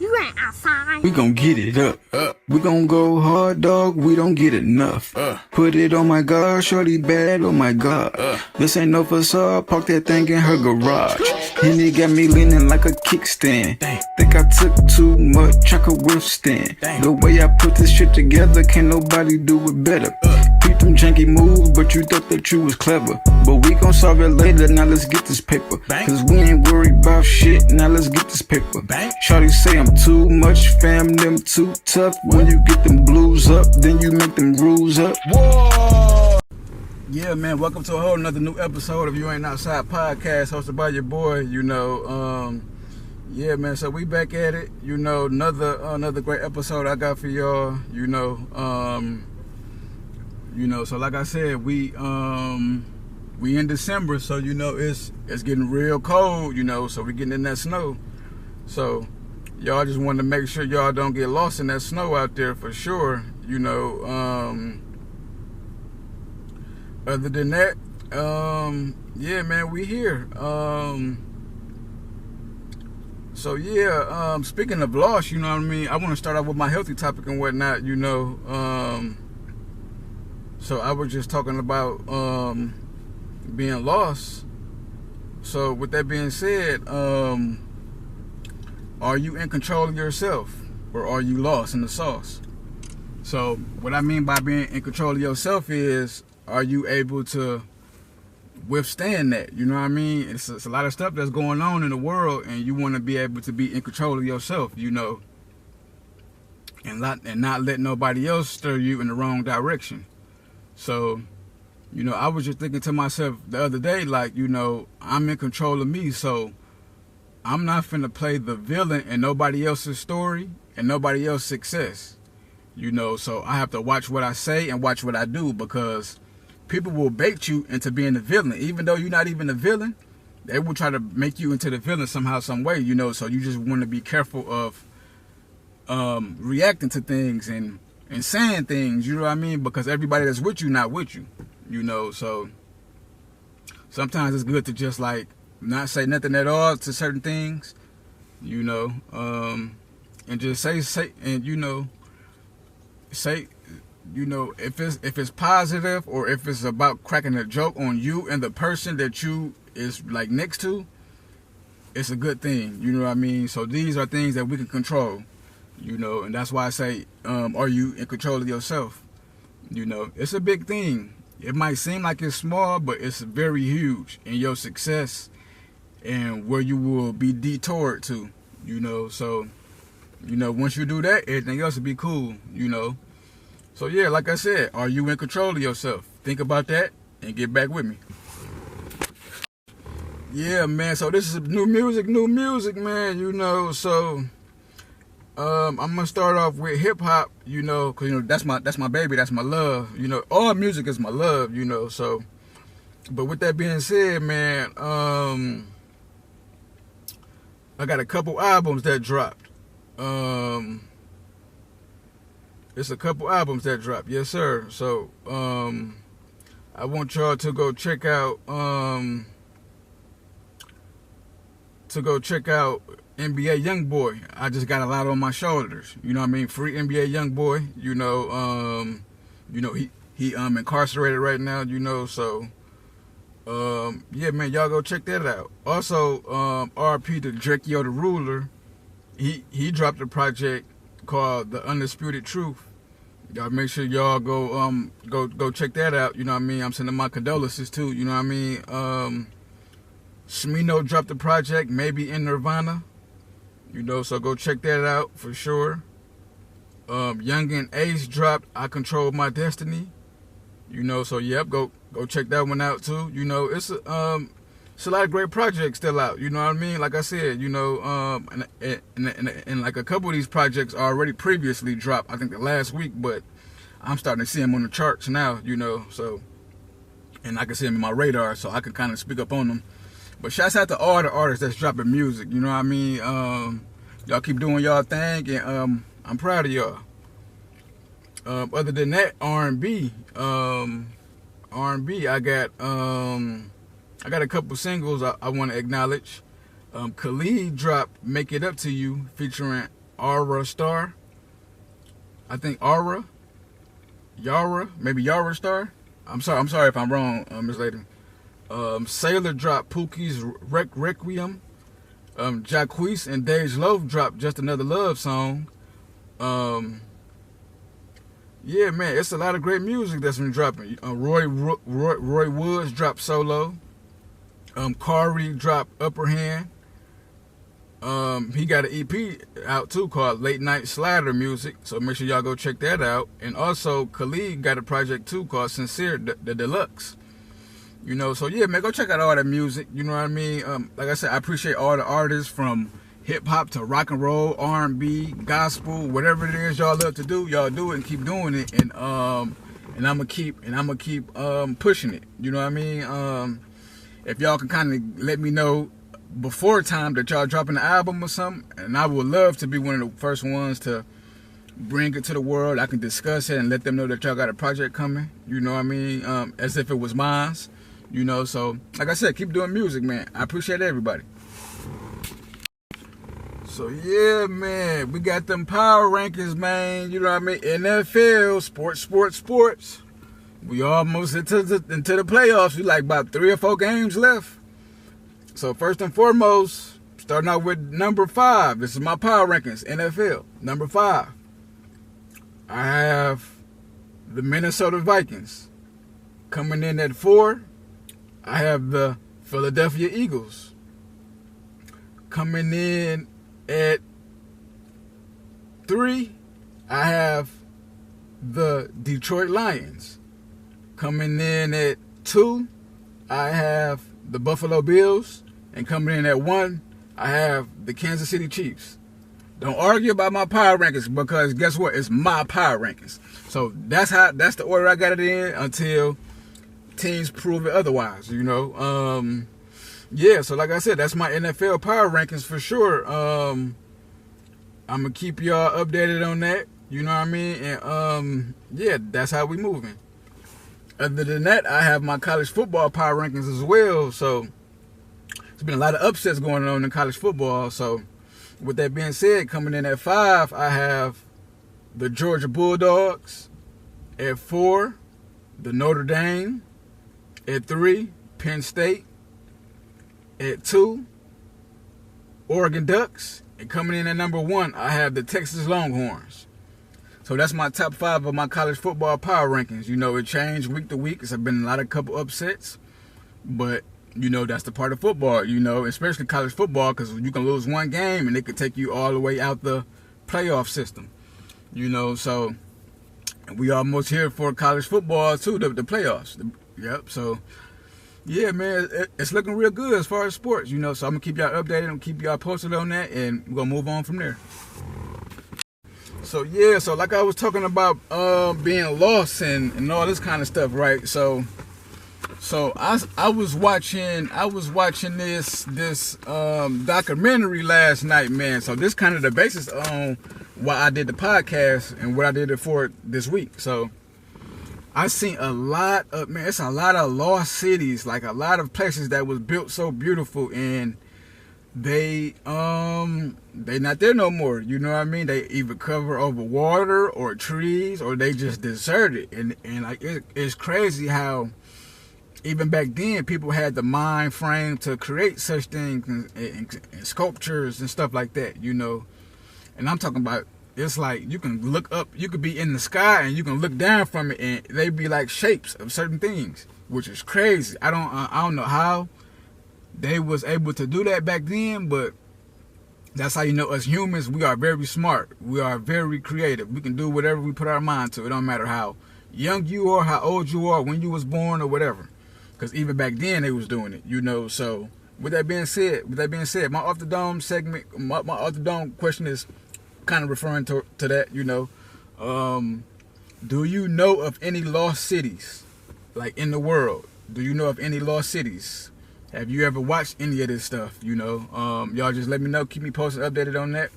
You ain't outside. We gon' get it up. We gon' go hard, dog. We don't get enough. Put it on my God, shorty bad. Oh my God. This ain't no facade. Park that thing in her garage. And it got me leaning like a kickstand. Think I took too much, I could withstand. The way I put this shit together, can't nobody do it better. Beat them janky moves, but you thought that you was clever. But we gon' solve it later, now let's get this paper. Cause we ain't worried about shit, now let's get this paper. Shawty say I'm too much, fam, them too tough. When you get them blues up, then you make them rules up. Whoa! Yeah, man, welcome to a whole nother new episode of You Ain't Outside podcast, hosted by your boy, yeah, man, so we back at it, another great episode I got for y'all, so like I said, we in December, so it's getting real cold, so we getting in that snow. So y'all just wanted to make sure y'all don't get lost in that snow out there for sure, other than that, yeah, man, we here. So yeah, speaking of loss, I want to start off with my healthy topic and whatnot, so I was just talking about being lost. So with that being said, are you in control of yourself, or are you lost in the sauce? So what I mean by being in control of yourself is, are you able to withstand that? It's a lot of stuff that's going on in the world, and you want to be able to be in control of yourself, and not let nobody else stir you in the wrong direction. So, I was just thinking to myself the other day, like, I'm in control of me, so I'm not finna play the villain in nobody else's story and nobody else's success, so I have to watch what I say and watch what I do, because people will bait you into being the villain. Even though you're not even the villain, they will try to make you into the villain somehow, some way, so you just want to be careful of reacting to things and saying things, because everybody that's with you not with you, so sometimes it's good to just like not say nothing at all to certain things, and just say if it's positive, or if it's about cracking a joke on you and the person that you is like next to, it's a good thing, so these are things that we can control, and that's why I say, are you in control of yourself? It's a big thing. It might seem like it's small, but it's very huge in your success and where you will be detoured to, so once you do that, everything else will be cool, So yeah, like I said, are you in control of yourself? Think about that and get back with me. Yeah, man, so this is new music, man, so I'm gonna start off with hip hop, cause that's my baby, that's my love, all music is my love, so, but with that being said, man, I got a couple albums that dropped. It's a couple albums that dropped, yes sir. So I want y'all to go check out NBA Youngboy. I just got a lot on my shoulders, free NBA Youngboy, he incarcerated right now, so yeah, man, y'all go check that out. Also, RP to Drakeo the Ruler, he dropped a project called The Undisputed Truth. Y'all make sure y'all go check that out, I'm sending my condolences too, Smino dropped the project, Maybe in Nirvana, so go check that out for sure. Young and Ace dropped I Control My Destiny, so yep, go check that one out too. It's a lot of great projects still out, like I said, and like a couple of these projects are already previously dropped, I think the last week, but I'm starting to see them on the charts now, so, and I can see them in my radar, so I can kind of speak up on them. But shouts out to all the artists that's dropping music, y'all keep doing y'all thing, and I'm proud of y'all. Other than that, R&B, I got a couple singles I want to acknowledge. Khalid dropped Make It Up to You featuring Aura Star. I think maybe Yara Star. I'm sorry if I'm wrong, Miss Lady. Sailor dropped Pookie's Requiem. Jacquees and Dej Loaf dropped Just Another Love Song. Yeah, man, it's a lot of great music that's been dropping. Roy Woods dropped Solo. Kari dropped Upper Hand. He got an EP out too called Late Night Slider Music, so make sure y'all go check that out. And also Khalid got a project too called Sincere, the Deluxe. You know, so yeah, man, go check out all that music. You know what I mean? Like I said, I appreciate all the artists from hip hop to rock and roll, R&B, gospel, whatever it is y'all love to do, y'all do it and keep doing it. And I'ma keep pushing it. You know what I mean? If y'all can kind of let me know before time that y'all dropping an album or something, and I would love to be one of the first ones to bring it to the world. I can discuss it and let them know that y'all got a project coming. You know what I mean? As if it was mine. You know, so like I said, keep doing music, man. I appreciate everybody. So yeah, man, we got them power rankings, man. You know what I mean? NFL, sports. We almost into the playoffs. We like about 3 or 4 games left. So first and foremost, starting out with number 5. This is my power rankings, NFL. Number 5. I have the Minnesota Vikings. Coming in at 4, I have the Philadelphia Eagles. Coming in at 3, I have the Detroit Lions. Coming in at 2, I have the Buffalo Bills. And coming in at 1, I have the Kansas City Chiefs. Don't argue about my power rankings, because guess what? It's my power rankings. So that's the order I got it in until teams prove it otherwise, you know. Yeah, so like I said, that's my NFL power rankings for sure. I'm gonna keep y'all updated on that, you know what I mean? And yeah, that's how we moving. Other than that, I have my college football power rankings as well. So there's been a lot of upsets going on in college football. So with that being said, coming in at 5, I have the Georgia Bulldogs. At 4, the Notre Dame. At 3, Penn State. At 2, Oregon Ducks. And coming in at number 1, I have the Texas Longhorns. So that's my top 5 of my college football power rankings. You know, it changed week to week. There's been a couple upsets. But, you know, that's the part of football, you know, especially college football, because you can lose one game and it could take you all the way out the playoff system. You know, so we almost here for college football, too, the playoffs. Yep, so, yeah, man, it's looking real good as far as sports, you know. So I'm going to keep y'all updated and keep y'all posted on that, and we're going to move on from there. So yeah, so like I was talking about being lost and all this kind of stuff, right? So I was watching this documentary last night, man. So this kind of the basis on why I did the podcast and what I did it for this week. So I seen it's a lot of lost cities, like a lot of places that was built so beautiful, and they not there no more. You know what I mean? They either cover over water or trees, or they just deserted. And like it's crazy how even back then people had the mind frame to create such things and sculptures and stuff like that, you know. And I'm talking about, it's like you can look up, you could be in the sky and you can look down from it and they be like shapes of certain things, which is crazy. I don't know how they was able to do that back then, but that's how you know us humans, we are very smart. We are very creative. We can do whatever we put our mind to. It don't matter how young you are, how old you are, when you was born or whatever. Because even back then they was doing it, you know. So with that being said, my off the dome segment, my off the dome question is kind of referring to that, you know. Do you know of any lost cities, like in the world? Do you know of any lost cities? Have you ever watched any of this stuff, you know? Y'all just let me know. Keep me posted, updated on that.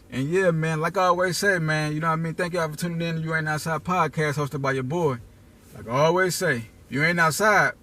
And yeah, man, like I always say, man, you know what I mean? Thank y'all for tuning in to You Ain't Outside podcast hosted by your boy. Like I always say, if you ain't outside,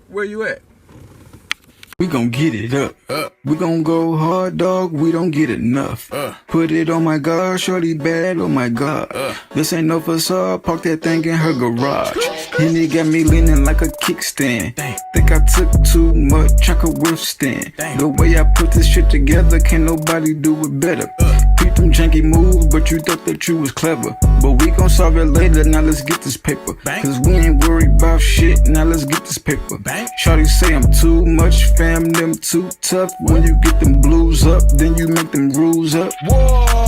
where you at? We gon' get it up. We gon' go hard, dog. We don't get enough. Put it on my God, shorty bad. Oh my God. This ain't no facade. Park that thing in her garage. Henny got me leaning like a kickstand. Think I took too much, I could withstand. The way I put this shit together, can't nobody do it better. Beat them janky moves, but you thought that you was clever. But we gon' solve it later, now let's get this paper. Cause we ain't worried about shit, now let's get this paper. Shawty say I'm too much, fam, them too tough. When you get them blues up, then you make them rules up. Whoa.